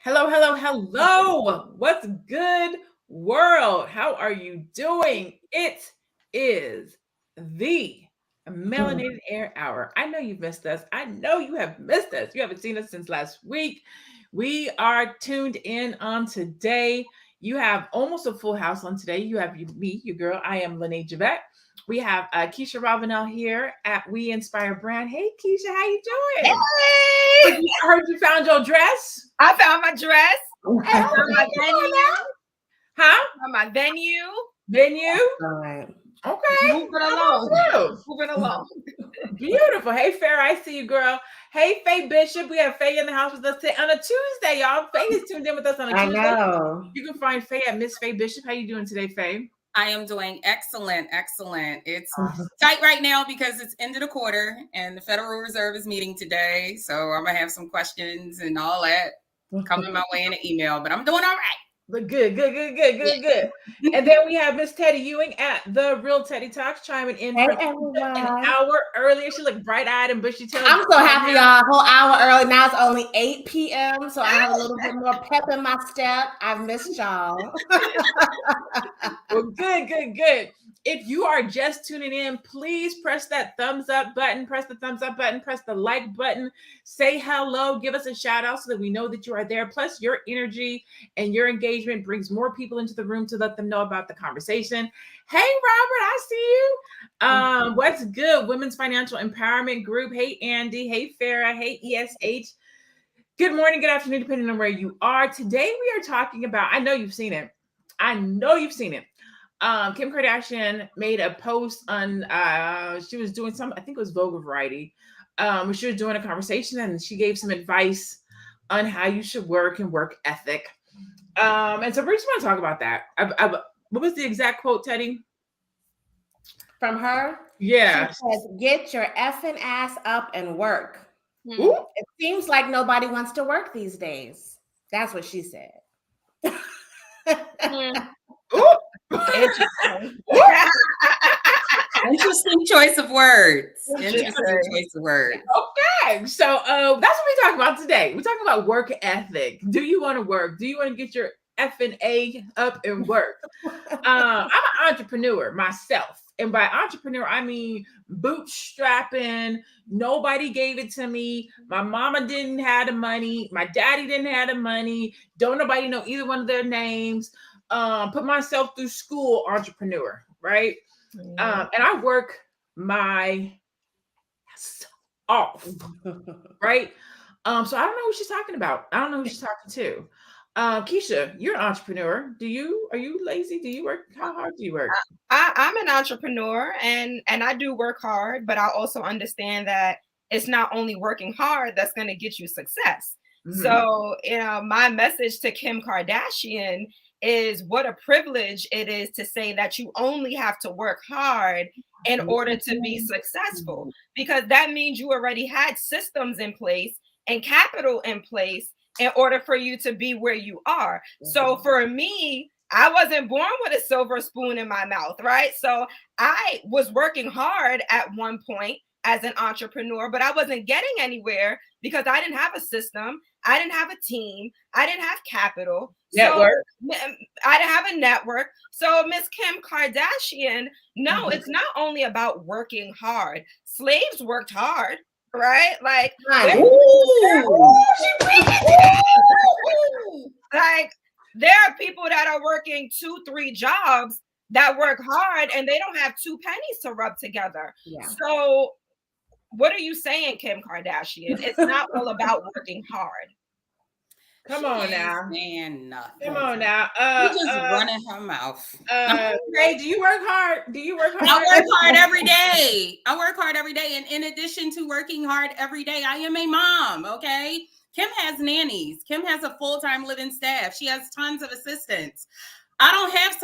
Hello, hello, hello. What's good, world? How are you doing? It is the Melanated Air Hour. I know you've missed us. I know you have missed us. You haven't seen us since last week. We are tuned in on today. You have almost a full house on today. You have me, your girl. I am Lene Javette. We have Keisha Ravenel here at We Inspire Brand. Hey, Keisha, how you doing? Hey! I heard you found your dress. I found my dress. Hey, I found my venue. Huh? Found my venue. Venue? All right. Okay. Moving along. Cool. Moving along. Beautiful. Hey, Farrah, I see you, girl. Hey, Faye Bishop. We have Faye in the house with us today on a Tuesday, y'all. Faye is tuned in with us on a I Tuesday. know. You can find Faye at Miss Faye Bishop. How you doing today, Faye? I am doing excellent. It's tight right now because it's end of the quarter and the Federal Reserve is meeting today. So I'm going to have some questions and all that coming my way in an email, but I'm doing all right. But good. And then we have Miss Teddy Ewing at The Real Teddy Talks chiming in Hey, from everyone. an hour earlier. She looked bright-eyed and bushy-tailed. I'm so happy, y'all. A whole hour early. Now it's only 8 p.m., so I have a little bit more pep in my step. I've missed y'all. Well, good. If you are just tuning in, please press that thumbs up button, press the like button, say hello, give us a shout out so that we know that you are there. Plus, your energy and your engagement brings more people into the room to let them know about the conversation. Hey, Robert, I see you. What's good? Women's Financial Empowerment Group. Hey, Andy. Hey, Farrah. Hey, ESH. Good morning, good afternoon, depending on where you are. Today, we are talking about, I know you've seen it. Kim Kardashian made a post on, she was doing some, I think it was Vogue Variety, where she was doing a conversation and she gave some advice on how you should work and work ethic. And so we just want to talk about that. What was the exact quote, Teddy? From her? Yeah. She says, get your effing ass up and work. Ooh. It seems like nobody wants to work these days. That's what she said. Ooh. Interesting choice of words. Okay, so that's what we're talking about today. We're talking about work ethic. Do you want to work? Do you want to get your effing A up and work? I'm an entrepreneur myself. And by entrepreneur, I mean bootstrapping. Nobody gave it to me. My mama didn't have the money. My daddy didn't have the money. Don't nobody know either one of their names. Put myself through school, entrepreneur, right? And I work my ass off, right? So I don't know who she's talking about. I don't know who she's talking to. Keisha, you're an entrepreneur. Are you lazy? Do you work? How hard do you work? I'm an entrepreneur and I do work hard, but I also understand that it's not only working hard that's going to get you success. Mm-hmm. So, my message to Kim Kardashian is what a privilege it is to say that you only have to work hard in order to be successful, because that means you already had systems in place and capital in place in order for you to be where you are. So for me, I wasn't born with a silver spoon in my mouth, right? So I was working hard at one point as an entrepreneur, but I wasn't getting anywhere because I didn't have a system. I didn't have a team. I didn't have capital. Network. So I didn't have a network. So Miss Kim Kardashian, no, it's not only about working hard. Slaves worked hard, right? Like, like there are people that are working 2-3 jobs that work hard and they don't have 2 pennies to rub together. Yeah. So what are you saying, Kim Kardashian? It's not all about working hard. Come on now. Saying nothing. Come on now. She's just running her mouth. Hey, do you work hard? I work hard every day. And in addition to working hard every day, I am a mom, okay? Kim has nannies. Kim has a full-time living staff. She has tons of assistants. I don't have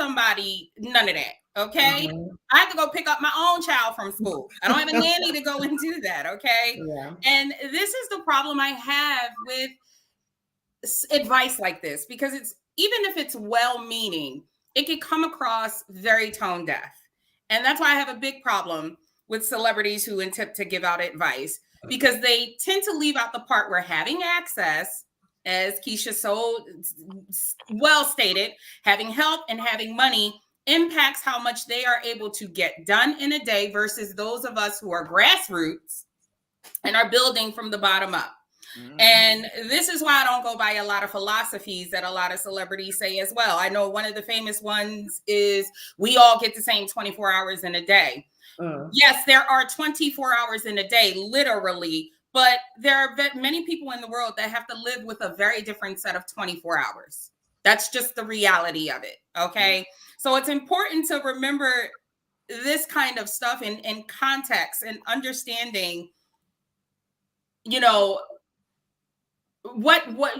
none of that, okay? Mm-hmm. I have to go pick up my own child from school. I don't have a nanny to go and do that, okay? Yeah. And this is the problem I have with advice like this, because it's, even if it's well-meaning, it can come across very tone deaf. And that's why I have a big problem with celebrities who attempt to give out advice, because they tend to leave out the part where having access as Keisha so well stated, having help and having money impacts how much they are able to get done in a day versus those of us who are grassroots and are building from the bottom up. And this is why I don't go by a lot of philosophies that a lot of celebrities say as well. I know one of the famous ones is we all get the same 24 hours in a day. Yes, there are 24 hours in a day, literally, but there are many people in the world that have to live with a very different set of 24 hours. That's just the reality of it. Okay. So it's important to remember this kind of stuff in context and understanding, you know,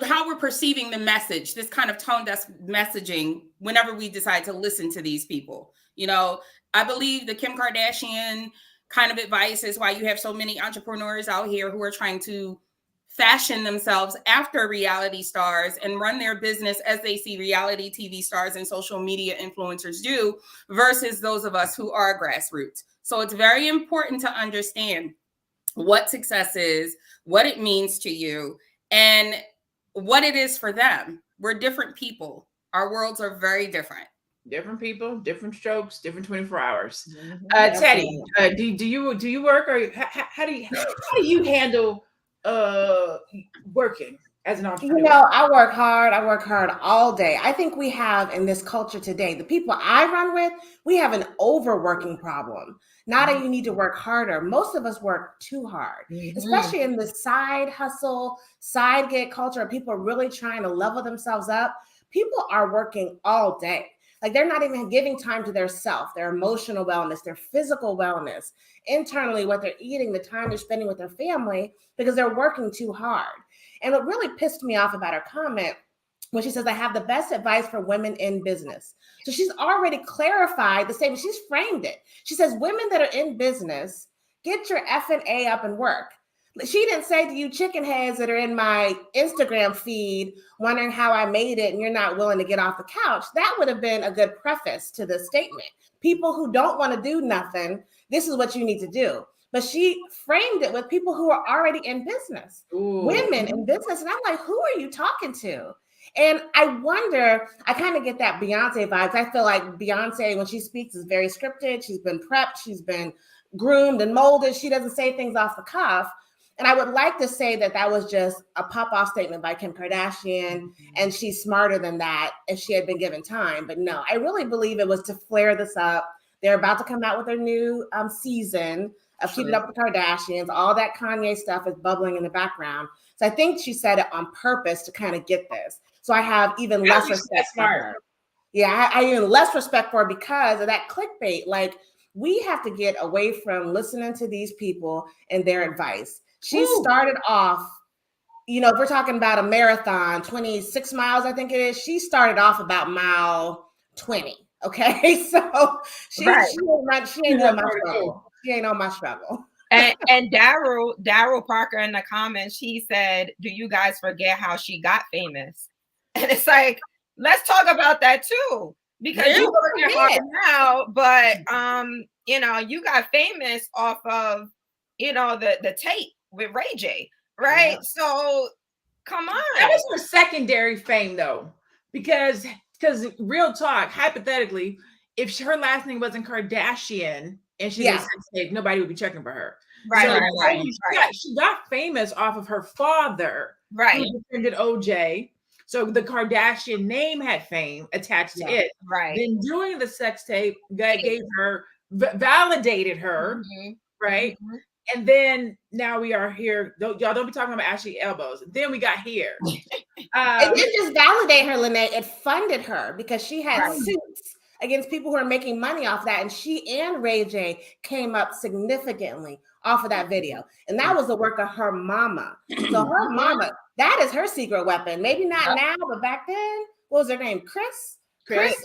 how we're perceiving the message, this kind of tone deaf messaging whenever we decide to listen to these people. You know, I believe the Kim Kardashian kind of advice is why you have so many entrepreneurs out here who are trying to fashion themselves after reality stars and run their business as they see reality TV stars and social media influencers do versus those of us who are grassroots. So it's very important to understand what success is, what it means to you, and what it is for them. We're different people. Our worlds are very different. Different people, different strokes, different 24 hours. Teddy, do you work, or how do you handle working as an entrepreneur? You know, I work hard all day. I think we have in this culture today, the people I run with, we have an overworking problem. Not that you need to work harder. Most of us work too hard, especially in the side hustle, side gig culture. People are really trying to level themselves up. People are working all day. Like they're not even giving time to their self, their emotional wellness, their physical wellness, internally, what they're eating, the time they're spending with their family, because they're working too hard. And what really pissed me off about her comment when she says, I have the best advice for women in business. So she's already clarified the statement. She's framed it. She says, women that are in business, get your F&A up and work. She didn't say to you chicken heads that are in my Instagram feed wondering how I made it and you're not willing to get off the couch. That would have been a good preface to the statement. People who don't want to do nothing, this is what you need to do. But she framed it with people who are already in business, women in business. And I'm like, who are you talking to? And I wonder, I kind of get that Beyonce vibes. I feel like Beyonce, when she speaks, is very scripted. She's been prepped. She's been groomed and molded. She doesn't say things off the cuff. And I would like to say that that was just a pop-off statement by Kim Kardashian, and she's smarter than that if she had been given time. But no, I really believe it was to flare this up. They're about to come out with their new season of Keeping Up with the Kardashians. All that Kanye stuff is bubbling in the background. So I think she said it on purpose to kind of get this. So I have even less respect for her. Yeah, I even less respect for her because of that clickbait. Like, we have to get away from listening to these people and their advice. She started off, you know, if we're talking about a marathon, 26 miles, I think it is. She started off about mile 20. Okay. So she ain't on my struggle. She ain't on my struggle. And Daryl Parker in the comments, he said, do you guys forget how she got famous? And it's like, let's talk about that too. Because you're working hard now, but you know, you got famous off of, you know, the tape with Ray J, right? Yeah. So come on. That was her secondary fame though, because real talk, hypothetically, if her last name wasn't Kardashian and she did sex tape, nobody would be checking for her. Right, so right. She got famous off of her father, right, who defended OJ. So the Kardashian name had fame attached to it. Right. Then doing the sex tape that gave her, validated her, right? And then now we are here. Y'all don't be talking about Ashley elbows. Then we got here. It didn't just validate her, Lene. It funded her because she had suits against people who are making money off that. And she and Ray J came up significantly off of that video. And that was the work of her mama. So her mama, that is her secret weapon. Maybe not now, but back then, what was her name? Chris is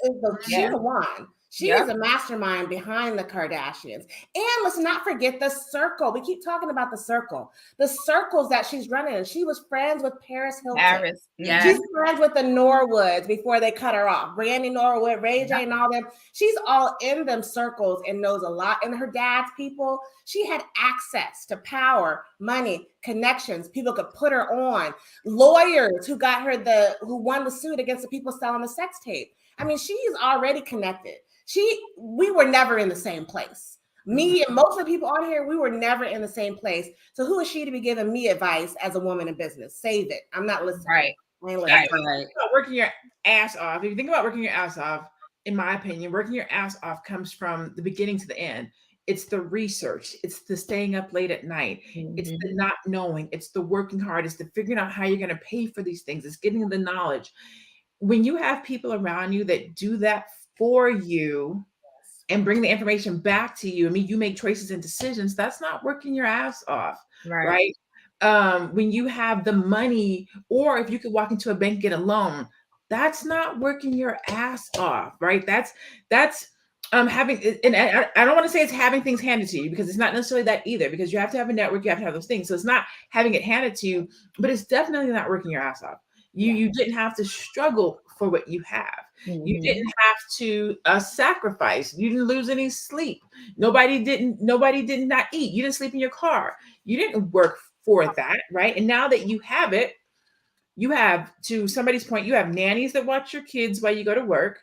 she's the one. She is a mastermind behind the Kardashians. And let's not forget the circle. We keep talking about the circle. The circles that she's running in. She was friends with Paris Hilton. She's friends with the Norwoods before they cut her off. Brandy Norwood, Ray J, and all them. She's all in them circles and knows a lot. And her dad's people, she had access to power, money, connections. People could put her on. Lawyers who who won the suit against the people selling the sex tape. I mean, she's already connected. We were never in the same place. Me and most of the people on here, we were never in the same place. So who is she to be giving me advice as a woman in business? Save it. I'm not listening. Right. I ain't listening. Right. Working your ass off. If you think about working your ass off, in my opinion, working your ass off comes from the beginning to the end. It's the research. It's the staying up late at night. It's the not knowing. It's the working hard. It's the figuring out how you're going to pay for these things. It's getting the knowledge. When you have people around you that do that for you and bring the information back to you, I mean, you make choices and decisions, that's not working your ass off, right? When you have the money, or if you could walk into a bank and get a loan, that's not working your ass off, right? That's having, and I don't want to say it's having things handed to you, because it's not necessarily that either, because you have to have a network, you have to have those things. So it's not having it handed to you, but it's definitely not working your ass off. You didn't have to struggle for what you have. You didn't have to sacrifice. You didn't lose any sleep. Nobody did not eat. You didn't sleep in your car. You didn't work for that, right? And now that you have it, you have, to somebody's point, you have nannies that watch your kids while you go to work.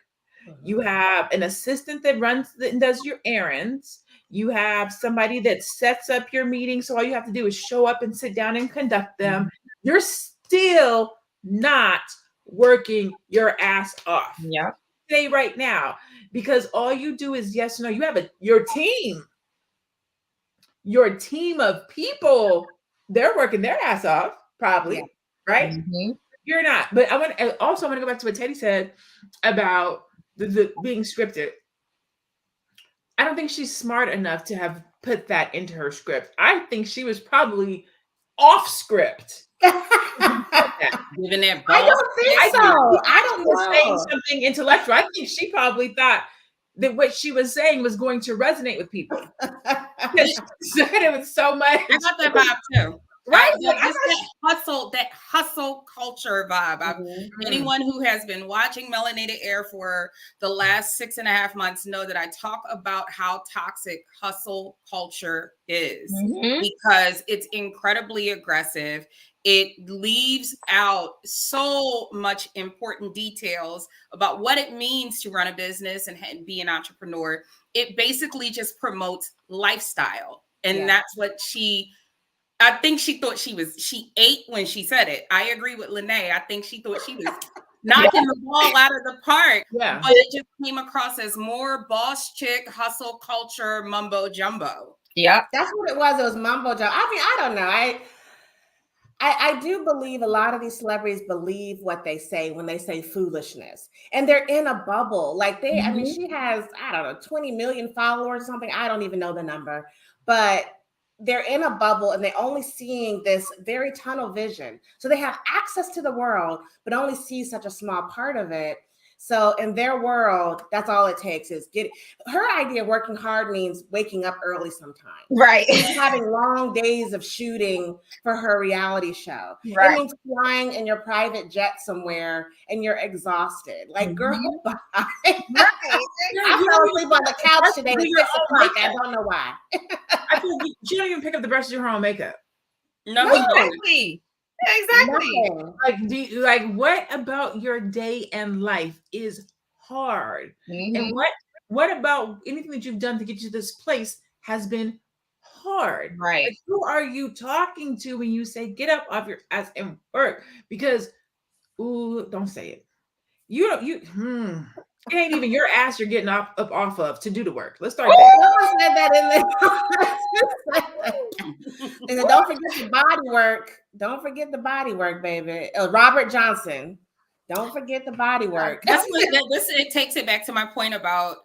You have an assistant that runs and does your errands. You have somebody that sets up your meetings. So all you have to do is show up and sit down and conduct them. You're still not working your ass off. Yeah. Say right now, because all you do is yes or no. You have your team of people, they're working their ass off, probably, right? You're not. But I want to go back to what Teddy said about the being scripted. I don't think she's smart enough to have put that into her script. I think she was probably off script. Giving that I don't think so. I don't know. Saying something intellectual. I think she probably thought that what she was saying was going to resonate with people. Because she said it with so much. I got that vibe too. Right? That hustle culture vibe. Anyone who has been watching Melanated Air for the last 6.5 months know that I talk about how toxic hustle culture is, because it's incredibly aggressive. It leaves out so much important details about what it means to run a business and be an entrepreneur. It basically just promotes lifestyle. And that's what I think she thought she ate when she said it. I agree with Lene. I think she thought she was knocking the ball out of the park. Yeah. But it just came across as more boss chick, hustle culture, mumbo jumbo. Yeah. That's what it was. It was mumbo jumbo. I mean, I don't know. I do believe a lot of these celebrities believe what they say when they say foolishness, and they're in a bubble. Like I mean, she has, I don't know, 20 million followers or something. I don't even know the number, but they're in a bubble and they're only seeing this very tunnel vision. So they have access to the world, but only see such a small part of it. So in their world, that's all it takes is her idea of working hard means waking up early sometimes. Right. It's having long days of shooting for her reality show. Right. It means flying in your private jet somewhere and you're exhausted. Like, girl, bye. Right. I fell asleep on the couch today at 6 o'clock. I don't know why. I think she don't even pick up the brush to do her own makeup. No, exactly. Exactly. Like, what about your day and life is hard? And what about anything that you've done to get you to this place has been hard? Right. Like, who are you talking to when you say get up off your ass and work? Because, don't say it. It ain't even your ass you're getting up off of to do the work. Let's start there. Someone said that in there. And don't forget the body work. Don't forget the body work, baby. Robert Johnson. Don't forget the body work. It takes it back to my point about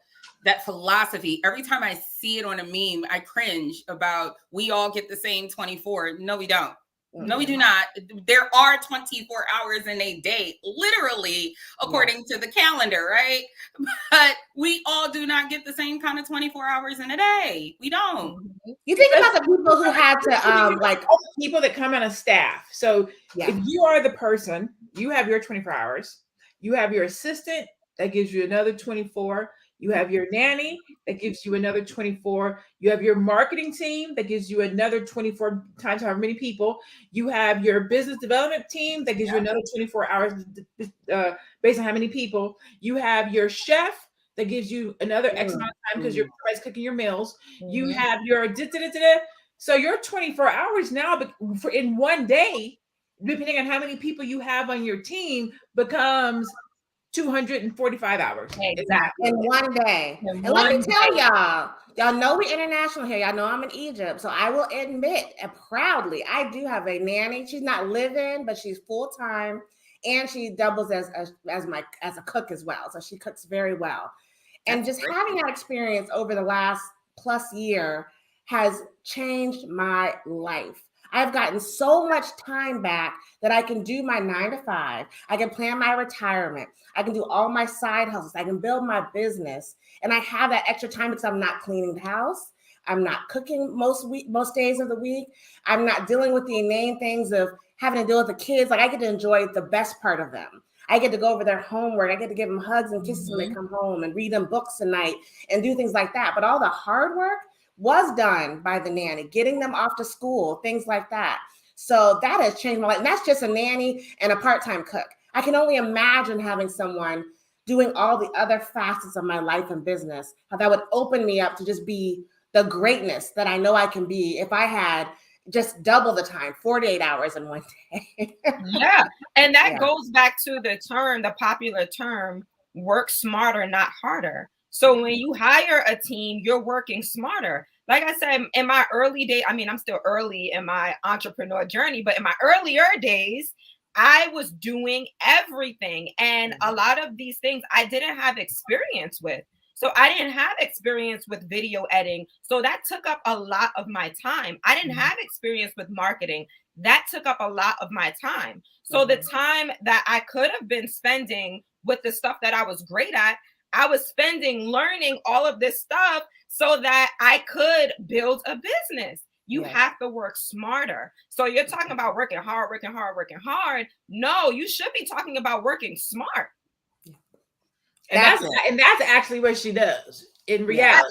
that philosophy. Every time I see it on a meme, I cringe about we all get the same 24. No, we don't. No, we do not. There are 24 hours in a day, literally, according to the calendar, right? But we all do not get the same kind of 24 hours in a day. We don't. You think about the people who had to, like all the people that come on a staff. So if you are the person, you have your 24 hours. You have your assistant that gives you another 24. You have your nanny that gives you another 24. You have your marketing team that gives you another 24 times however many people. You have your business development team that gives you another 24 hours based on how many people. You have your chef that gives you another X amount of time because you're always cooking your meals. You have your so your 24 hours now in one day, depending on how many people you have on your team, becomes 245 hours. Exactly. In one day. And let me tell y'all know we're international here. Y'all know I'm in Egypt. So I will admit proudly, I do have a nanny. She's not living, but she's full-time. And she doubles as a cook as well. So she cooks very well. And just having that experience over the last plus year has changed my life. I've gotten so much time back that I can do my 9 to 5. I can plan my retirement. I can do all my side hustles. I can build my business. And I have that extra time because I'm not cleaning the house. I'm not cooking most days of the week. I'm not dealing with the inane things of having to deal with the kids. Like I get to enjoy the best part of them. I get to go over their homework. I get to give them hugs and kisses when they come home and read them books at night and do things like that. But all the hard work was done by the nanny, getting them off to school, things like that. So that has changed my life. And that's just a nanny and a part-time cook. I can only imagine having someone doing all the other facets of my life and business, how that would open me up to just be the greatness that I know I can be if I had just double the time, 48 hours in one day. Yeah. And that goes back to the popular term, work smarter, not harder. So when you hire a team, you're working smarter. Like I said, in my early days, I mean, I'm still early in my entrepreneur journey, but in my earlier days, I was doing everything. And a lot of these things I didn't have experience with. So I didn't have experience with video editing. So that took up a lot of my time. I didn't have experience with marketing. That took up a lot of my time. So the time that I could have been spending with the stuff that I was great at, I was spending learning all of this stuff so that I could build a business. You have to work smarter. So you're talking about working hard, working hard, working hard. No, you should be talking about working smart. And that's actually what she does in reality.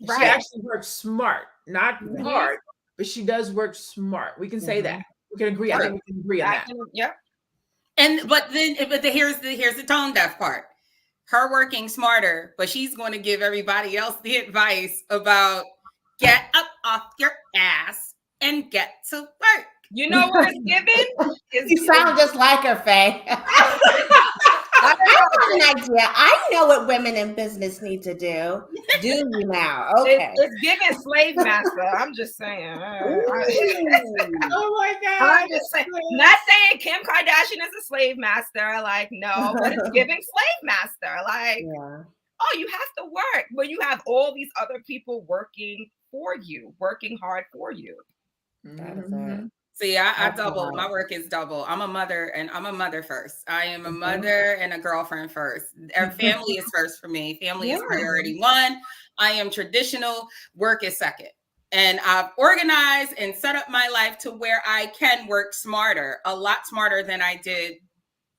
She actually works smart, not hard, but she does work smart. We can say that. We can agree. I think we can agree on that. Yep. But here's the tone deaf part. Her working smarter, but she's going to give everybody else the advice about get up off your ass and get to work. You know what it's given? You sound just like her, Faye. I have an idea. I know what women in business need to do. Do you now? Okay. It's giving slave master. I'm just saying. Oh my God. I'm just saying. Not saying Kim Kardashian is a slave master. Like, no, but it's giving slave master. Like, oh, you have to work when you have all these other people working for you, working hard for you. That is it. See, I double. My work is double. I'm a mother, and I'm a mother first. I am a mother and a girlfriend first. Our family is first for me. Family is priority one. I am traditional. Work is second. And I've organized and set up my life to where I can work smarter, a lot smarter than I did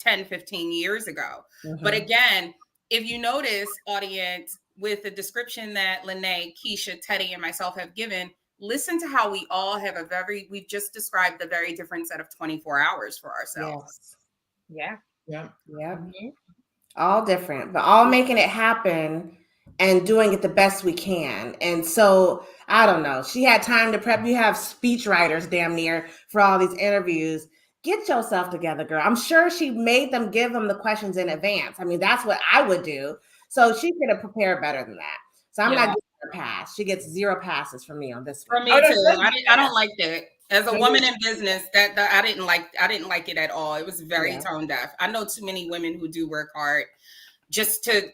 10, 15 years ago. But again, if you notice, audience, with the description that Lene, Keisha, Teddy, and myself have given, listen to how we all have we've just described a very different set of 24 hours for ourselves. Yeah. All different, but all making it happen and doing it the best we can. And so, I don't know, she had time to prep. You have speech writers damn near for all these interviews. Get yourself together, girl. I'm sure she made them give them the questions in advance. I mean, that's what I would do. So she could have prepared better than that. So I'm not giving her a pass. She gets 0 passes from me on this one. For me too. I don't like that. As a woman in business, that I didn't like it at all. It was very tone deaf. I know too many women who do work hard just to,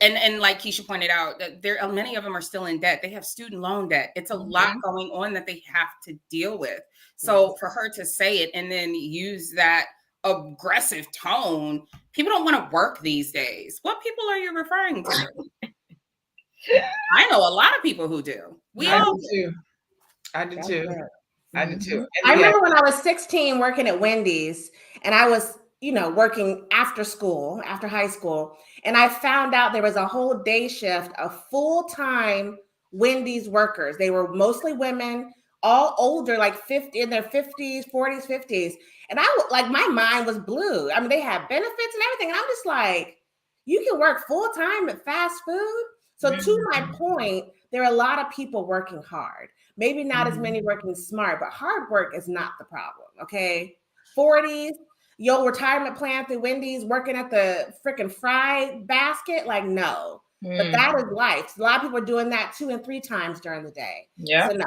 and like Keisha pointed out, that many of them are still in debt. They have student loan debt. It's a lot going on that they have to deal with. So for her to say it and then use that aggressive tone, people don't want to work these days. What people are you referring to? I know a lot of people who do. I do too. I remember when I was 16 working at Wendy's, and I was, working after school, after high school. And I found out there was a whole day shift of full-time Wendy's workers. They were mostly women, all older, like 50, in their 50s, 40s, 50s. And my mind was blew. I mean, they had benefits and everything. And I'm just like, you can work full-time at fast food. So to my point, there are a lot of people working hard. Maybe not as many working smart, but hard work is not the problem. Okay. 40s, your retirement plan through Wendy's, working at the freaking fry basket. Like, no. But that is life. A lot of people are doing that 2 and 3 times during the day. Yeah. So no,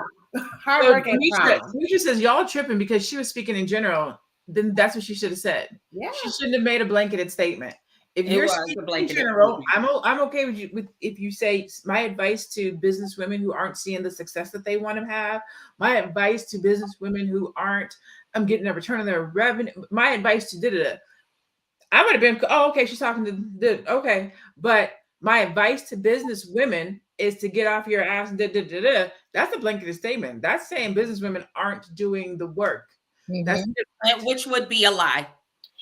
hard work ain't problem. Demetria says y'all tripping because she was speaking in general. Then that's what she should have said. Yeah. She shouldn't have made a blanketed statement. If you're speaking in general, I'm okay with if you say my advice to business women who aren't seeing the success that they want to have, my advice to business women who aren't getting a return on their revenue, my advice to I would have been, oh, okay, she's talking to okay. But my advice to business women is to get off your ass. That's a blanketed statement. That's saying business women aren't doing the work. That's which would be a lie.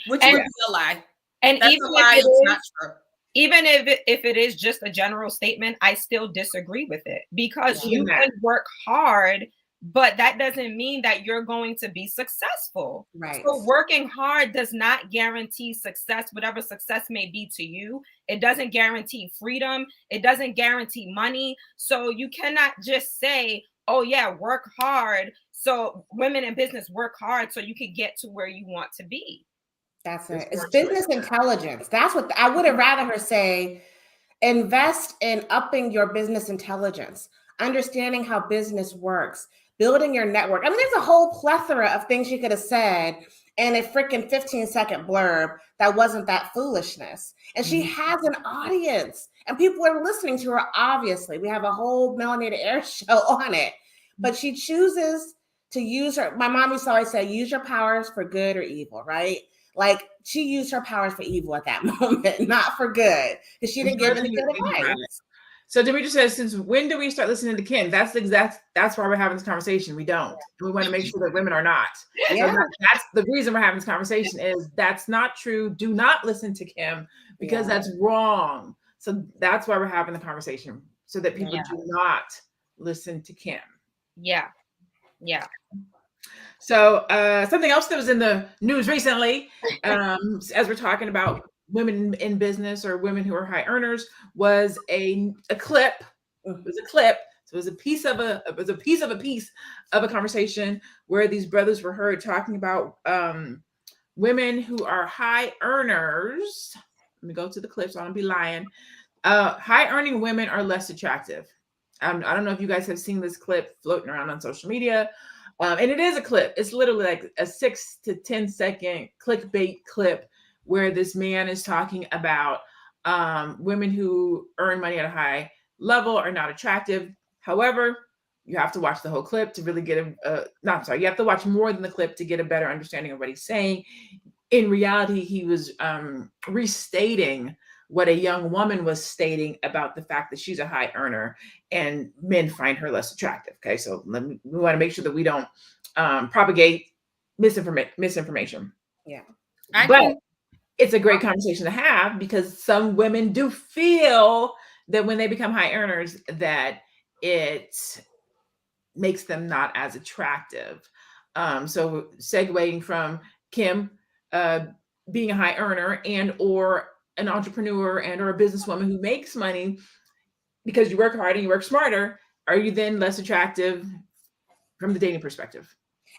Would be a lie. And that's even a lie, if it's not true. Even if it is just a general statement, I still disagree with it, because you can work hard, but that doesn't mean that you're going to be successful. Right. So working hard does not guarantee success, whatever success may be to you. It doesn't guarantee freedom. It doesn't guarantee money. So you cannot just say, oh yeah, work hard. So women in business work hard so you can get to where you want to be. That's it. It's business intelligence. That's what I would have rather her say. Invest in upping your business intelligence, understanding how business works, building your network. I mean, there's a whole plethora of things she could have said in a freaking 15-second blurb that wasn't that foolishness. And she has an audience and people are listening to her, obviously. We have a whole Melanated Air show on it. But she chooses to use her, my mom used to always say, use your powers for good or evil, right? Like, she used her powers for evil at that moment, not for good, because she didn't give any good advice. So Demetria says, since when do we start listening to Kim? That's why we're having this conversation. We don't. We want to make sure that women are not. Yeah. So that's the reason we're having this conversation is that's not true. Do not listen to Kim because that's wrong. So that's why we're having the conversation, so that people do not listen to Kim. Yeah. Yeah. So something else that was in the news recently, as we're talking about women in business or women who are high earners, was a clip. It was a clip. So it was a piece of a conversation where these brothers were heard talking about women who are high earners. Let me go to the clip so I don't be lying. High earning women are less attractive. I don't know if you guys have seen this clip floating around on social media. And it is a clip. It's literally like a 6 to 10 second clickbait clip where this man is talking about women who earn money at a high level are not attractive. However, you have to watch the whole clip to really get you have to watch more than the clip to get a better understanding of what he's saying. In reality, he was restating what a young woman was stating about the fact that she's a high earner and men find her less attractive. Okay, so we want to make sure that we don't propagate misinformation. Yeah, but it's a great conversation to have because some women do feel that when they become high earners that it makes them not as attractive. So segueing from Kim being a high earner and or an entrepreneur and or a businesswoman who makes money because you work hard and you work smarter, are you then less attractive from the dating perspective?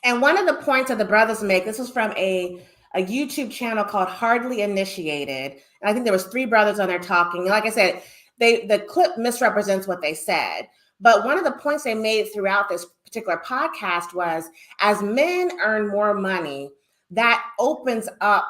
And one of the points that the brothers make, this was from a YouTube channel called Hardly Initiated. And I think there was 3 brothers on there talking. And like I said, the clip misrepresents what they said. But one of the points they made throughout this particular podcast was, as men earn more money, that opens up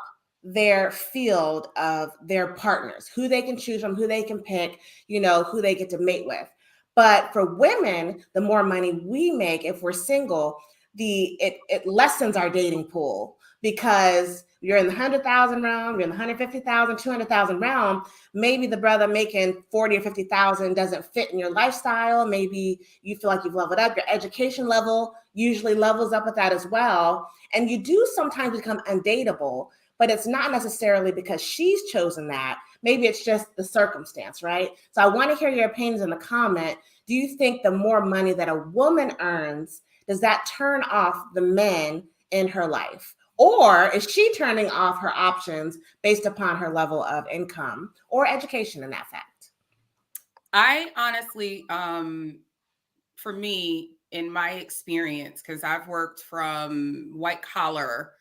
their field of their partners, who they can choose from, who they can pick, who they get to mate with. But for women, the more money we make, if we're single, it lessens our dating pool, because you're in the 100,000 realm, you're in the 150,000, 200,000 realm. Maybe the brother making 40 or 50,000 doesn't fit in your lifestyle. Maybe you feel like you've leveled up. Your education level usually levels up with that as well. And you do sometimes become undateable. but it's not necessarily because she's chosen that. Maybe it's just the circumstance, right? So I want to hear your opinions in the comment. Do you think the more money that a woman earns, does that turn off the men in her life? Or is she turning off her options based upon her level of income or education in that fact? I honestly, for me, in my experience, because I've worked from white collar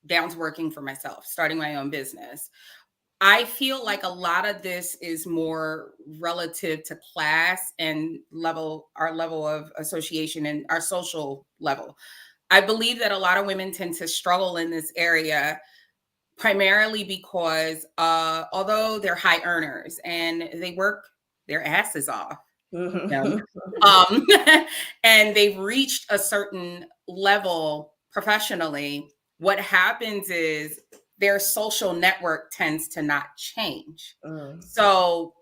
down to working for myself, starting my own business, I feel like a lot of this is more relative to class and our level of association and our social level. I believe that a lot of women tend to struggle in this area primarily because although they're high earners and they work their asses off, um, and they've reached a certain level professionally, what happens is their social network tends to not change. So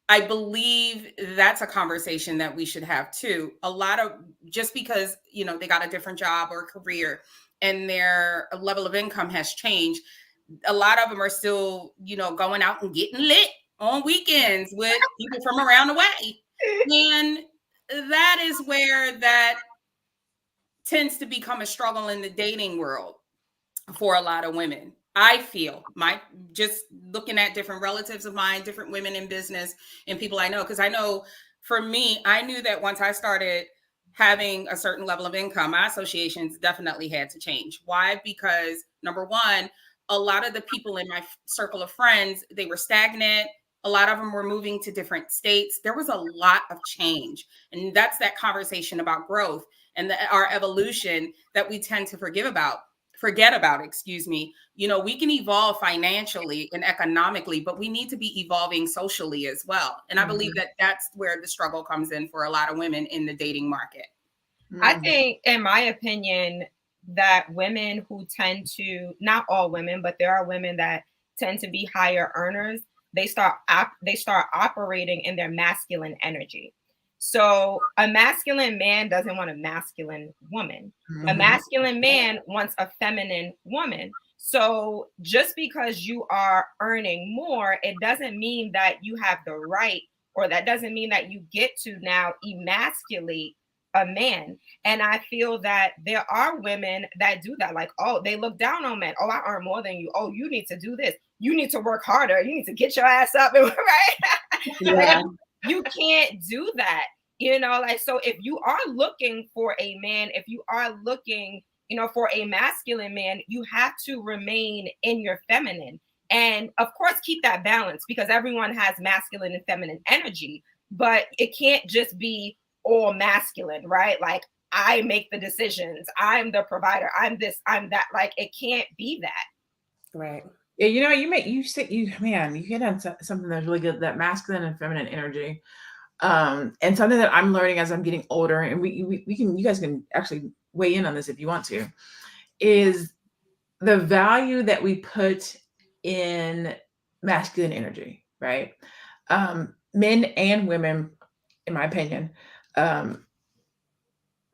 I believe that's a conversation that we should have too. A lot of, just because, they got a different job or career and their level of income has changed, a lot of them are still, going out and getting lit on weekends with people from around the way. And that is where that tends to become a struggle in the dating world for a lot of women. I feel just looking at different relatives of mine, different women in business and people I know, because I know for me, I knew that once I started having a certain level of income, my associations definitely had to change. Why? Because number one, a lot of the people in my circle of friends, they were stagnant. A lot of them were moving to different states. There was a lot of change. And that's that conversation about growth and our evolution that we tend to forget about, excuse me. We can evolve financially and economically, but we need to be evolving socially as well. And I believe that that's where the struggle comes in for a lot of women in the dating market. I think, in my opinion, that women who tend to, not all women, but there are women that tend to be higher earners, they start operating in their masculine energy. So a masculine man doesn't want a masculine woman. A masculine man wants a feminine woman. So just because you are earning more, it doesn't mean that you have the right, or that doesn't mean that you get to now emasculate a man. And I feel that there are women that do that. Like, oh, they look down on men. Oh, I earn more than you. Oh, you need to do this. You need to work harder. You need to get your ass up. Right? Yeah. You can't do that. So if you are looking for a man, if you are looking, for a masculine man, you have to remain in your feminine. And of course, keep that balance, because everyone has masculine and feminine energy, but it can't just be all masculine, right? Like, I make the decisions, I'm the provider, I'm this, I'm that. Like, it can't be that. Right. Yeah, you hit on something that's really good, that masculine and feminine energy. And something that I'm learning as I'm getting older, and you guys can actually weigh in on this if you want to, is the value that we put in masculine energy, right? Men and women, in my opinion, the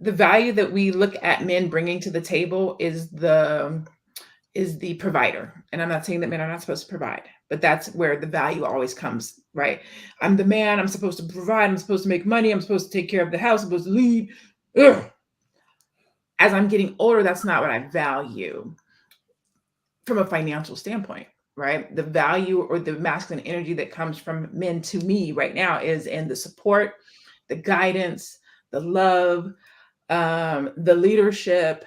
value that we look at men bringing to the table is the provider. And I'm not saying that men are not supposed to provide, but that's where the value always comes, right? I'm the man, I'm supposed to provide, I'm supposed to make money, I'm supposed to take care of the house, I'm supposed to lead. Ugh. As I'm getting older, that's not what I value from a financial standpoint, right? The value or the masculine energy that comes from men to me right now is in the support, the guidance, the love, the leadership,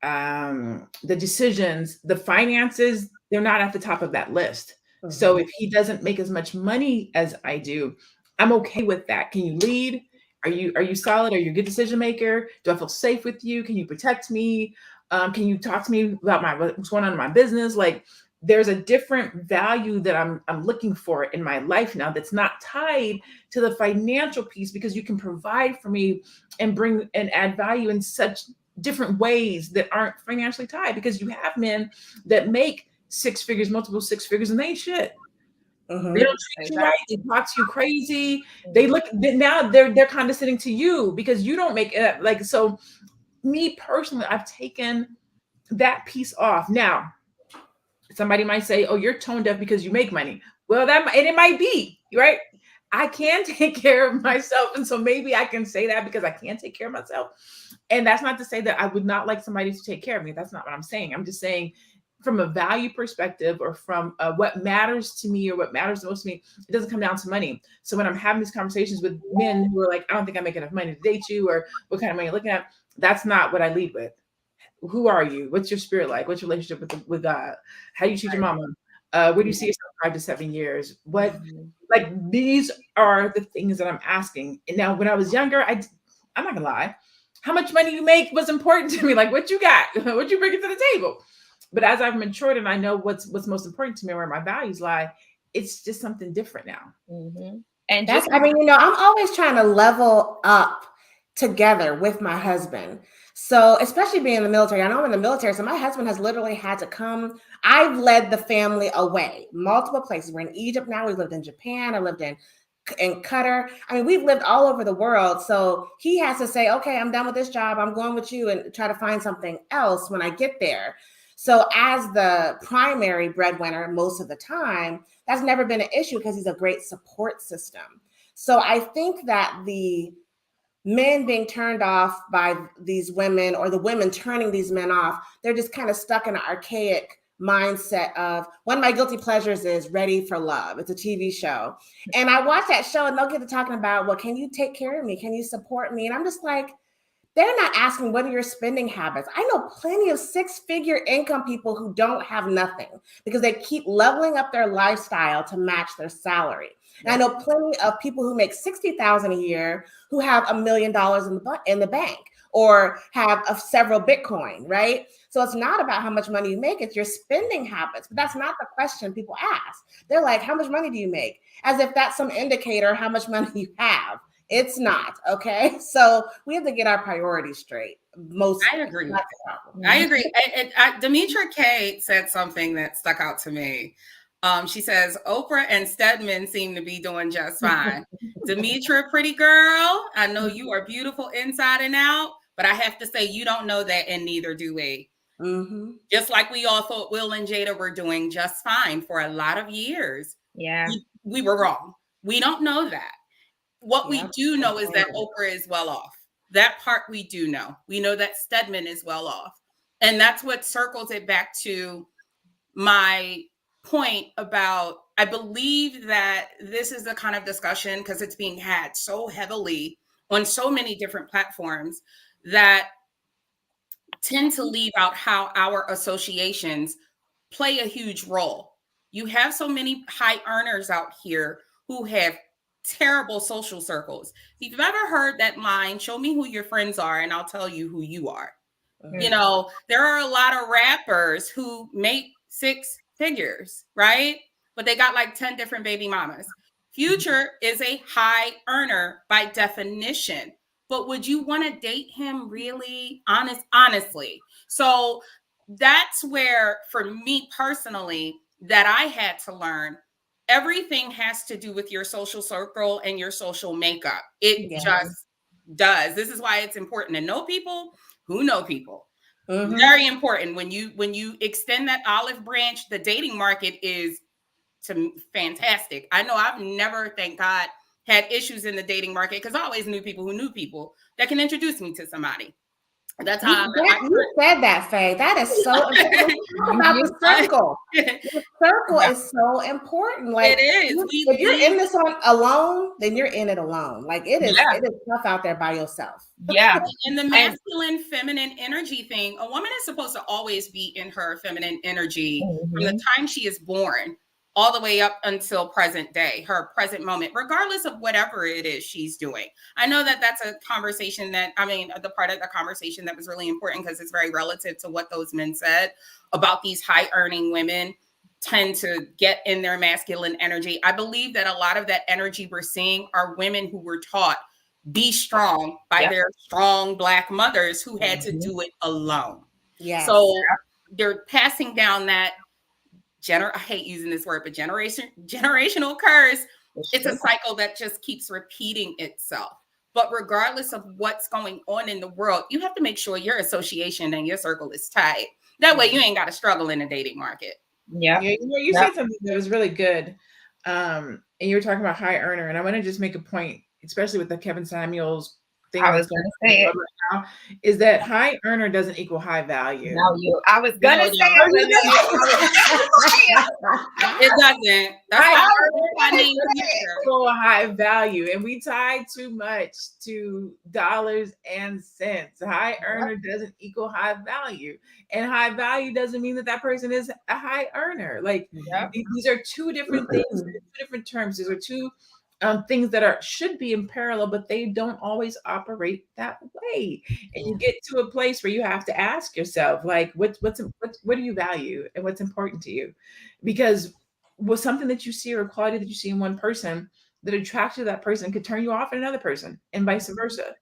the decisions, the finances. They're not at the top of that list. So if he doesn't make as much money as I do, I'm okay with that. Can you lead? Are you solid? Are you a good decision maker? Do I feel safe with you? Can you protect me? Can you talk to me about what's going on in my business? Like, there's a different value that I'm looking for in my life now that's not tied to the financial piece, because you can provide for me and bring and add value in such different ways that aren't financially tied, because you have men that make six figures, multiple six figures, and they ain't shit. They don't treat you right. They talk to you crazy. Now they're condescending to you because you don't make it. Like, so me personally, I've taken that piece off. Now, Somebody might say, oh, you're tone deaf because you make money. Well, and it might be, right? I can take care of myself. And so maybe I can say that because I can take care of myself. And that's not to say that I would not like somebody to take care of me. That's not what I'm saying. I'm just saying from a value perspective, or from what matters to me, or what matters most to me, it doesn't come down to money. So when I'm having these conversations with men who are like, I don't think I make enough money to date you, or what kind of money you're looking at, that's not what I lead with. Who are you? What's your spirit like? What's your relationship with God? How do you treat your mama? Where do you see yourself 5 to 7 years? What, like, these are the things that I'm asking. And now when I was younger, I'm not gonna lie, how much money you make was important to me. Like, what you got, what you bring to the table. But as I've matured and I know what's most important to me, where my values lie, it's just something different now. And that's, I mean, I'm always trying to level up together with my husband. So especially being in the military, I know I'm in the military, so my husband has literally had to come. I've led the family away multiple places. We're in Egypt now. We've lived in Japan. I lived in Qatar. I mean, we've lived all over the world. So he has to say, okay, I'm done with this job. I'm going with you, and try to find something else when I get there. So as the primary breadwinner most of the time, that's never been an issue because he's a great support system. So I think that the men being turned off by these women, or the women turning these men off, they're just kind of stuck in an archaic mindset of, one of my guilty pleasures is Ready for Love. It's a TV show. And I watch that show and they'll get to talking about, well, can you take care of me? Can you support me? And I'm just like, they're not asking, what are your spending habits? I know plenty of 6-figure income people who don't have nothing because they keep leveling up their lifestyle to match their salary. And I know plenty of people who make $60,000 a year who have $1 million in the bank, or have several Bitcoin, right? So it's not about how much money you make, it's your spending habits. But that's not the question people ask. They're like, how much money do you make? As if that's some indicator how much money you have. It's not, okay? So we have to get our priorities straight. I agree. I agree. Demetra K said something that stuck out to me. She says, Oprah and Stedman seem to be doing just fine. Demetra, pretty girl, I know you are beautiful inside and out, but I have to say, you don't know that, and neither do we. Just like we all thought Will and Jada were doing just fine for a lot of years. Yeah. We were wrong. We don't know that. What we do know is that Oprah is well off. That part we do know. We know that Stedman is well off. And that's what circles it back to my point about, I believe that this is the kind of discussion, because it's being had so heavily on so many different platforms, that tend to leave out how our associations play a huge role. You have so many high earners out here who have terrible social circles. If you've ever heard that line, show me who your friends are and I'll tell you who you are. You know, there are a lot of rappers who make 6 figures, right? But they got like 10 different baby mamas. Future is a high earner by definition, but would you want to date him really? Honestly. So that's where, for me personally, that I had to learn, everything has to do with your social circle and your social makeup. It just does. This is why it's important to know people who know people. Very important. When you extend that olive branch, the dating market is fantastic. I know I've never, thank God, had issues in the dating market, because I always knew people who knew people that can introduce me to somebody. That's how you said that, Faye. That is so important. About the circle. The circle is so important. Like, it is. If you're in this one alone, then you're in it alone. Like, it is tough out there by yourself. Yeah. And the masculine, feminine energy thing, a woman is supposed to always be in her feminine energy from the time she is born all the way up until present day, her present moment, regardless of whatever it is she's doing. I know that that's a conversation that, the part of the conversation that was really important, because it's very relative to what those men said about these high earning women tend to get in their masculine energy. I believe that a lot of that energy we're seeing are women who were taught be strong by their strong Black mothers who had to do it alone. So they're passing down that I hate using this word, but generational curse. It's a cycle that just keeps repeating itself. But regardless of what's going on in the world, you have to make sure your association and your circle is tight. That way you ain't got to struggle in the dating market. Yeah. Yeah, you said something that was really good. And you were talking about high earner, and I want to just make a point, especially with the Kevin Samuels thing I that's was going gonna on in say the it. world right now, is that high earner doesn't equal high value. Value. I was No, gonna it say don't. it, Olivia. It doesn't. That's High why earner I named doesn't future. equal high value, and we tie too much to dollars and cents. High earner doesn't equal high value, and high value doesn't mean that that person is a high earner. Like Yep. these are two different things, two different terms. These are two things that are should be in parallel, but they don't always operate that way. And you get to a place where you have to ask yourself, like, what do you value and what's important to you? Because was something that you see or a quality that you see in one person that attracts you to that person could turn you off in another person, and vice versa.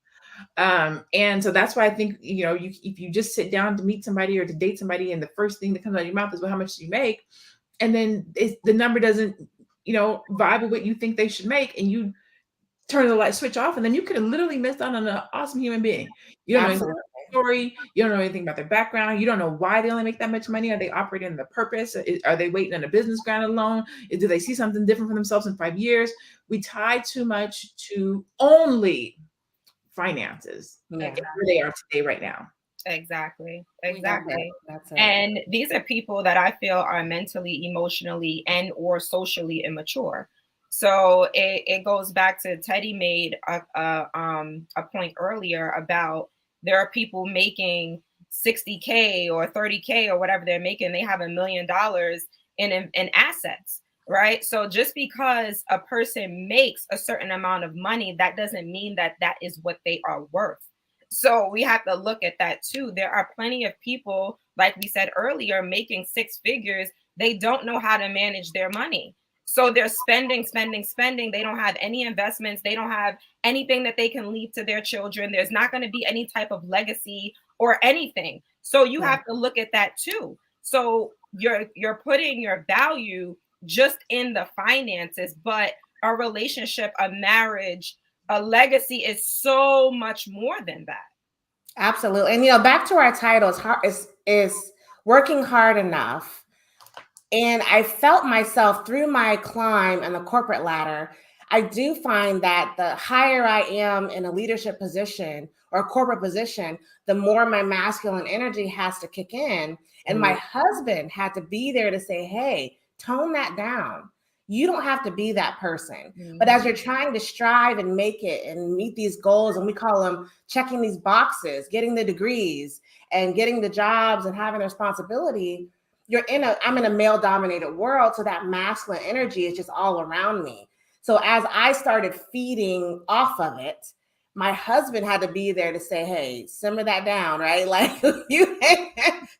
And so that's why I think, if you just sit down to meet somebody or to date somebody, and the first thing that comes out of your mouth is, well, how much do you make? And then the number doesn't, vibe with what you think they should make, and you turn the light switch off, and then you could have literally missed out on an awesome human being. You don't know anything Absolutely. about their story, you don't know anything about their background, you don't know why they only make that much money. Are they operating in the purpose? Are they waiting on a business grant alone? Do they see something different for themselves in 5 years? We tie too much to only finances, Yeah, where they are today, right now. Exactly. We Exactly. that's it. And these are people that I feel are mentally, emotionally, and or socially immature. So it goes back to Teddy made a point earlier about there are people making 60K or 30K or whatever they're making. They have $1 million in assets, right? So just because a person makes a certain amount of money, that doesn't mean that that is what they are worth. So we have to look at that too. There are plenty of people, like we said earlier, making six figures. They don't know how to manage their money. So they're spending, spending, spending. They don't have any investments. They don't have anything that they can leave to their children. There's not going to be any type of legacy or anything. So you have to look at that too. So you're putting your value just in the finances, but a relationship, a marriage, a legacy is so much more than that. Absolutely. And back to our title is working hard enough. And I felt myself through my climb in the corporate ladder. I do find that the higher I am in a leadership position or a corporate position, the more my masculine energy has to kick in. And my husband had to be there to say, hey, tone that down. You don't have to be that person. But as you're trying to strive and make it and meet these goals, and we call them checking these boxes, getting the degrees and getting the jobs and having the responsibility, I'm in a male dominated world. So that masculine energy is just all around me. So as I started feeding off of it, my husband had to be there to say, hey, simmer that down, right? Like, you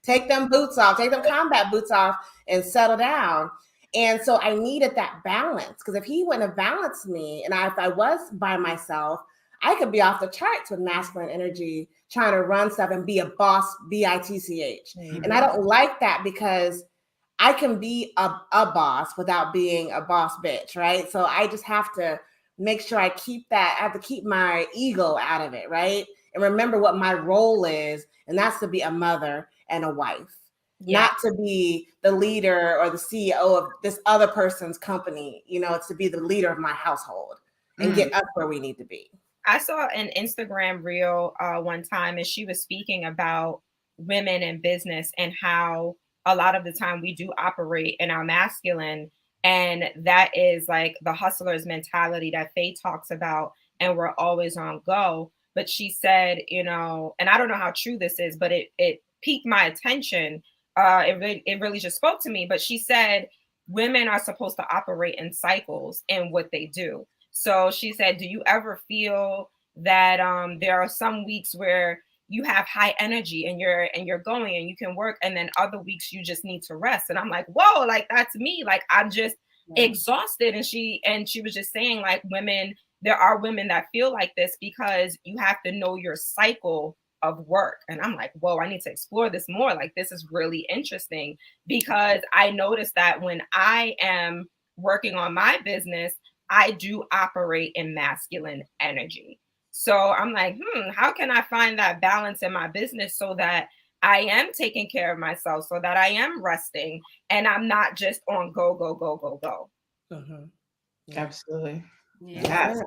take them boots off, take them combat boots off and settle down. And so I needed that balance, because if he wouldn't have balanced me, and if I was by myself, I could be off the charts with masculine energy, trying to run stuff and be a boss, BITCH. And I don't like that, because I can be a boss without being a boss bitch, right? So I just have to make sure I keep that. I have to keep my ego out of it, right? And remember what my role is, and that's to be a mother and a wife. Not to be the leader or the CEO of this other person's company. It's to be the leader of my household and get us where we need to be. I saw an Instagram reel one time, and she was speaking about women in business and how a lot of the time we do operate in our masculine, and that is like the hustler's mentality that Faye talks about, and we're always on go. But she said, and I don't know how true this is, but it piqued my attention. It really just spoke to me. But she said women are supposed to operate in cycles in what they do. So she said, do you ever feel that there are some weeks where you have high energy and you're going and you can work, and then other weeks you just need to rest? And I'm like, whoa, like that's me. Like I'm just exhausted. And she was just saying, like, there are women that feel like this because you have to know your cycle of work. And I'm like, whoa, I need to explore this more. Like, this is really interesting, because I noticed that when I am working on my business, I do operate in masculine energy. So I'm like, how can I find that balance in my business so that I am taking care of myself, so that I am resting and I'm not just on go, go, go, go, go. Mhm. Yeah. Absolutely. Yeah. Yes.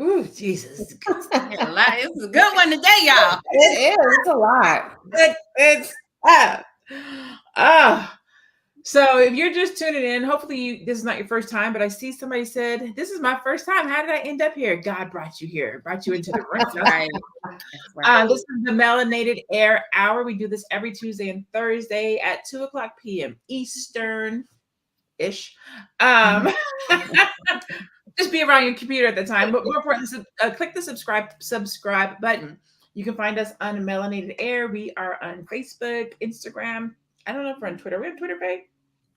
Ooh, Jesus. It was a good one today, y'all. It is. It's a lot. It's so if you're just tuning in, hopefully this is not your first time, but I see somebody said, this is my first time. How did I end up here? God brought you here, brought you into the room. That's right. That's right. This is the Melanated Air Hour. We do this every Tuesday and Thursday at 2:00 p.m. Eastern-ish. Just be around your computer at the time. But more importantly, click the subscribe button. You can find us on Melanated Air. We are on Facebook, Instagram. I don't know if we're on Twitter. We have Twitter, babe?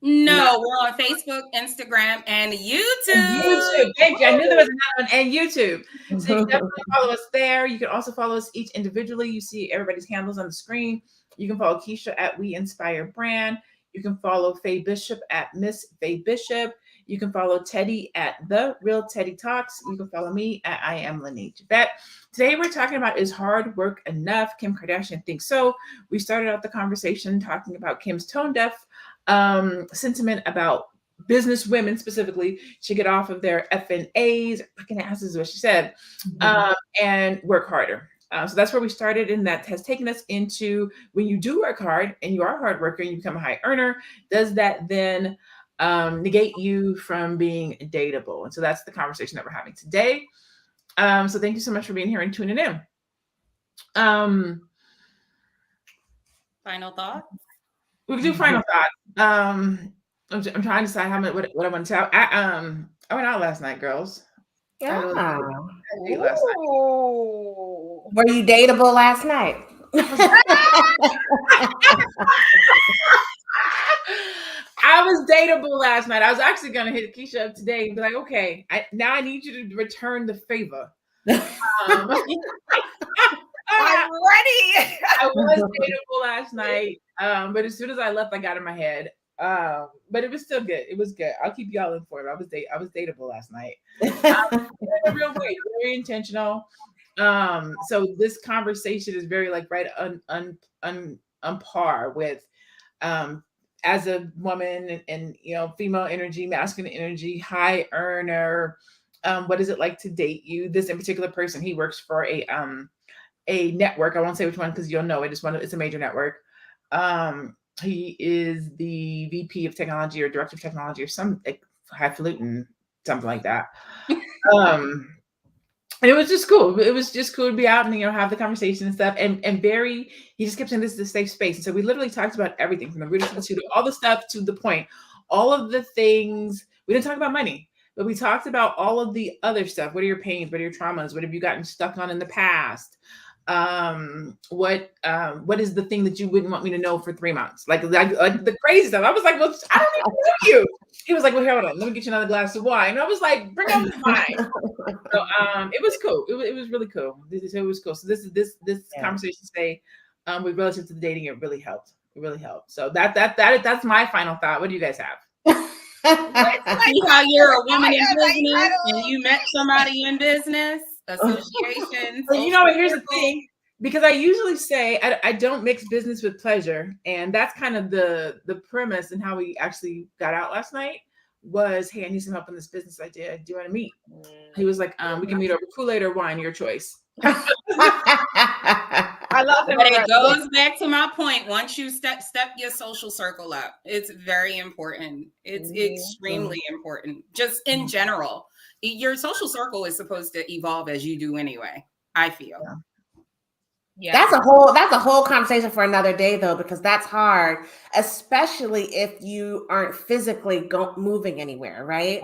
No, we're on Facebook, Instagram, and YouTube. YouTube. Thank you. I knew there was another one. And YouTube. So you can definitely follow us there. You can also follow us each individually. You see everybody's handles on the screen. You can follow Keisha at We Inspire Brand. You can follow Faye Bishop at Miss Faye Bishop. You can follow Teddy at The Real Teddy Talks. You can follow me at I Am Lene Javette. Today we're talking about, is hard work enough? Kim Kardashian thinks so. We started out the conversation talking about Kim's tone deaf sentiment about business women specifically should get off of their FNAs, fucking asses is what she said, and work harder. So that's where we started, and that has taken us into, when you do work hard and you are a hard worker and you become a high earner, does that then negate you from being dateable? And so that's the conversation that we're having today. So thank you so much for being here and tuning in. Final thought? We can do final thoughts. I'm trying to decide what I want to tell. I went out last night, girls. Yeah. Last night. Were you dateable last night? I was dateable last night. I was actually going to hit Keisha up today and be like, okay, now I need you to return the favor. I'm ready. I was dateable last night, but as soon as I left, I got in my head. But it was still good. It was good. I'll keep y'all informed. I was dateable last night. In a real way, very intentional. So this conversation is very like right on par with as a woman and you know, female energy, masculine energy, high earner. What is it like to date you? This in particular person, he works for a network. I won't say which one because you'll know it. It's a major network. He is the VP of technology or director of technology or some highfalutin, something like that. And it was just cool. It was just cool to be out and, you know, have the conversation and stuff. And he just kept saying this is a safe space. And so we literally talked about everything from the root to all the stuff to the point, all of the things. We didn't talk about money, but we talked about all of the other stuff. What are your pains? What are your traumas? What have you gotten stuck on in the past? What is the thing that you wouldn't want me to know for 3 months? Like the crazy stuff. I was like, well, I don't even know you. He was like, well, hold on, let me get you another glass of wine. And I was like, bring on the wine. So it was cool. It was really cool. It was cool. So this conversation today, with relative to the dating, it really helped. It really helped. So that's my final thought. What do you guys have? See how you're a woman in business and you met somebody in business, associations. Well, you know what? Here's the thing. Because I usually say I don't mix business with pleasure. And that's kind of the premise and how we actually got out last night was, hey, I need some help in this business idea. Do you want to meet? He was like, we can meet over Kool-Aid or wine, your choice. I love him. But it goes back to my point. Once you step your social circle up, it's very important. It's extremely important. Just in general, your social circle is supposed to evolve as you do anyway, I feel. Yeah. That's a whole conversation for another day though, because that's hard, especially if you aren't physically moving anywhere, right?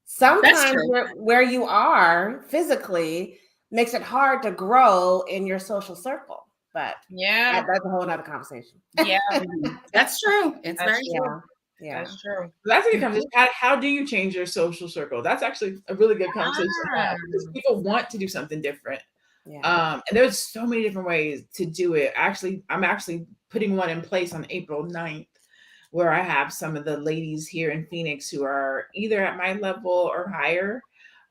Sometimes where you are physically makes it hard to grow in your social circle. But yeah, that's a whole nother conversation. Yeah, that's true. It's very true. Yeah, that's true. That's a good conversation. How do you change your social circle? That's actually a really good conversation because people want to do something different. Yeah. And there's so many different ways to do it. Actually, I'm actually putting one in place on April 9th, where I have some of the ladies here in Phoenix who are either at my level or higher.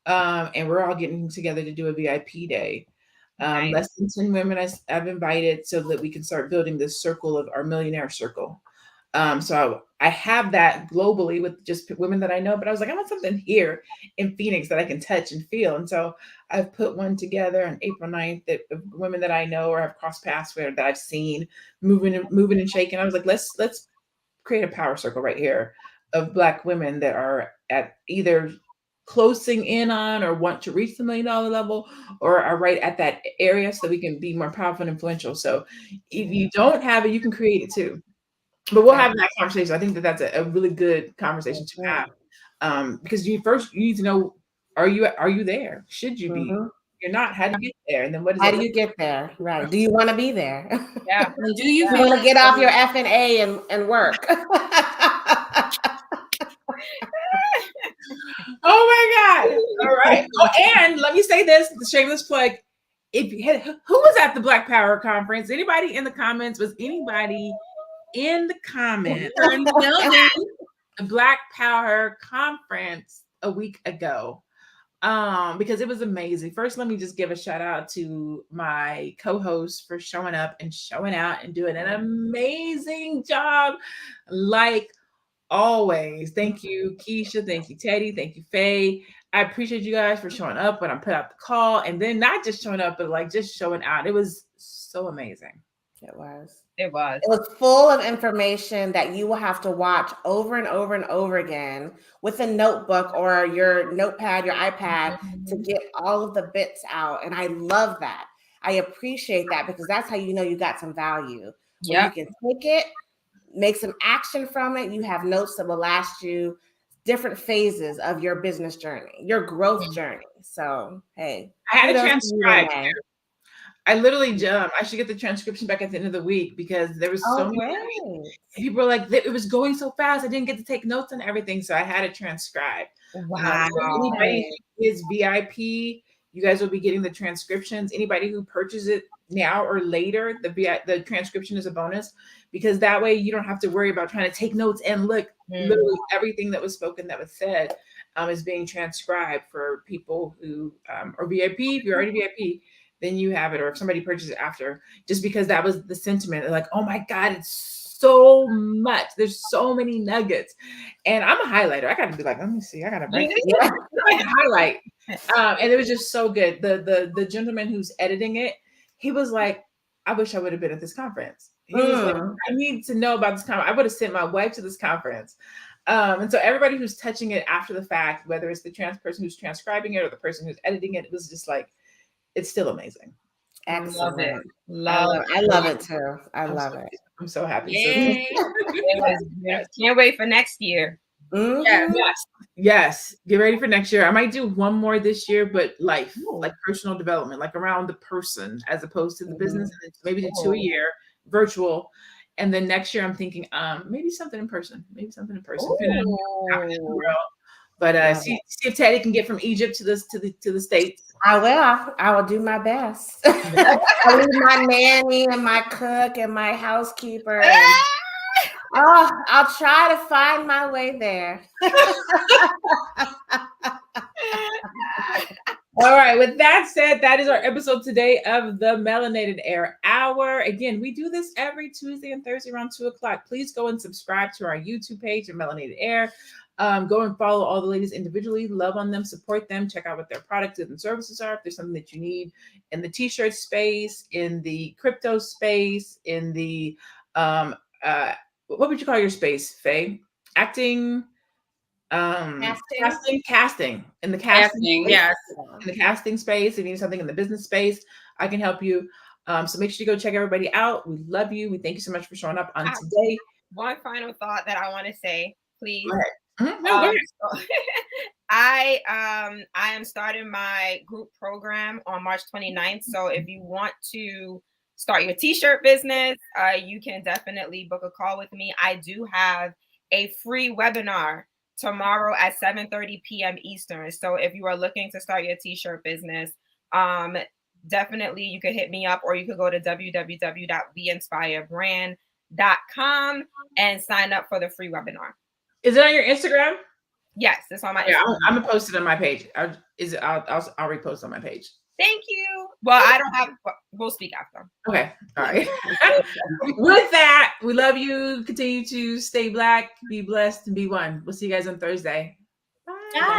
And we're all getting together to do a VIP day. Nice. Less than 10 women I've invited so that we can start building this circle of our millionaire circle. So I have that globally with just women that I know, but I was like, I want something here in Phoenix that I can touch and feel. And so I've put one together on April 9th that of women that I know or have crossed paths with that I've seen moving and shaking. I was like, let's create a power circle right here of Black women that are at either closing in on or want to reach the $1 million level or are right at that area so we can be more powerful and influential. So if you don't have it, you can create it too. But we'll have that conversation. I think that that's a really good conversation to have, because you need to know, are you there? Should you be? You're not. How do you get there? And then how do you get there? Right. Do you want to be there? Yeah. And do you want to get off your F&A and work? Oh my God. All right. Oh, and let me say this, the shameless plug. Who was at the Black Power conference? Anybody in the comments? Was anybody in the comments? The Black Power conference a week ago? Because it was amazing. First, let me just give a shout out to my co-host for showing up and showing out and doing an amazing job. Like always. Thank you, Keisha. Thank you, Teddy. Thank you, Faye. I appreciate you guys for showing up when I put out the call, and then not just showing up, but like just showing out. It was so amazing. It was. It was. It was full of information that you will have to watch over and over and over again with a notebook or your notepad, your iPad, to get all of the bits out. And I love that. I appreciate that because that's how you know you got some value. Yeah. You can take it, make some action from it. You have notes that will last you different phases of your business journey, your growth journey. So, hey. I had to transcribe. I literally jumped. I should get the transcription back at the end of the week because there was so many people were like, it was going so fast. I didn't get to take notes on everything. So I had to transcribe. Wow. Anybody who is VIP, you guys will be getting the transcriptions. Anybody who purchases it now or later, the transcription is a bonus because that way you don't have to worry about trying to take notes and look. Literally everything that was spoken, that was said, is being transcribed for people who are VIP. If you're already VIP, then you have it, or if somebody purchases it after, just because that was the sentiment. They're like, oh my God, it's so much. There's so many nuggets. And I'm a highlighter. I gotta be like, let me see. I gotta write highlight. And it was just so good. The gentleman who's editing it, he was like, I wish I would have been at this conference. He was like, I need to know about this conference. I would have sent my wife to this conference. And so everybody who's touching it after the fact, whether it's the person who's transcribing it or the person who's editing it, it was just like, it's still amazing. Excellent. Love it. I love it too. I love it. I'm so happy. Can't wait for next year. Yes. Get ready for next year. I might do one more this year, but like personal development, like around the person as opposed to the business. And maybe do 2 a year, virtual. And then next year I'm thinking maybe something in person. But see if Teddy can get from Egypt to the States. I will do my best. I leave my nanny and my cook and my housekeeper. And, I'll try to find my way there. All right. With that said, that is our episode today of the Melanated Air Hour. Again, we do this every Tuesday and Thursday around 2:00. Please go and subscribe to our YouTube page, Melanated Air. Go and follow all the ladies individually, love on them, support them, check out what their products and services are. If there's something that you need in the t-shirt space, in the crypto space, in the, what would you call your space, Faye? Acting, casting. In the casting space, yes. In the casting space, if you need something in the business space, I can help you. So make sure you go check everybody out. We love you. We thank you so much for showing up on today. One final thought that I want to say, please. Go ahead. No, I am starting my group program on March 29th. So if you want to start your t-shirt business, you can definitely book a call with me. I do have a free webinar tomorrow at 7:30 p.m. Eastern. So if you are looking to start your t-shirt business, definitely you could hit me up, or you could go to www.weinspirebrand.com and sign up for the free webinar. Is it on your Instagram? Yes, it's on my Yeah, Instagram. I'm gonna post it on my page. I'll repost on my page. Thank you. Well, I don't have. We'll speak after. Okay. All right. With that, we love you. Continue to stay Black, be blessed, and be one. We'll see you guys on Thursday. Bye.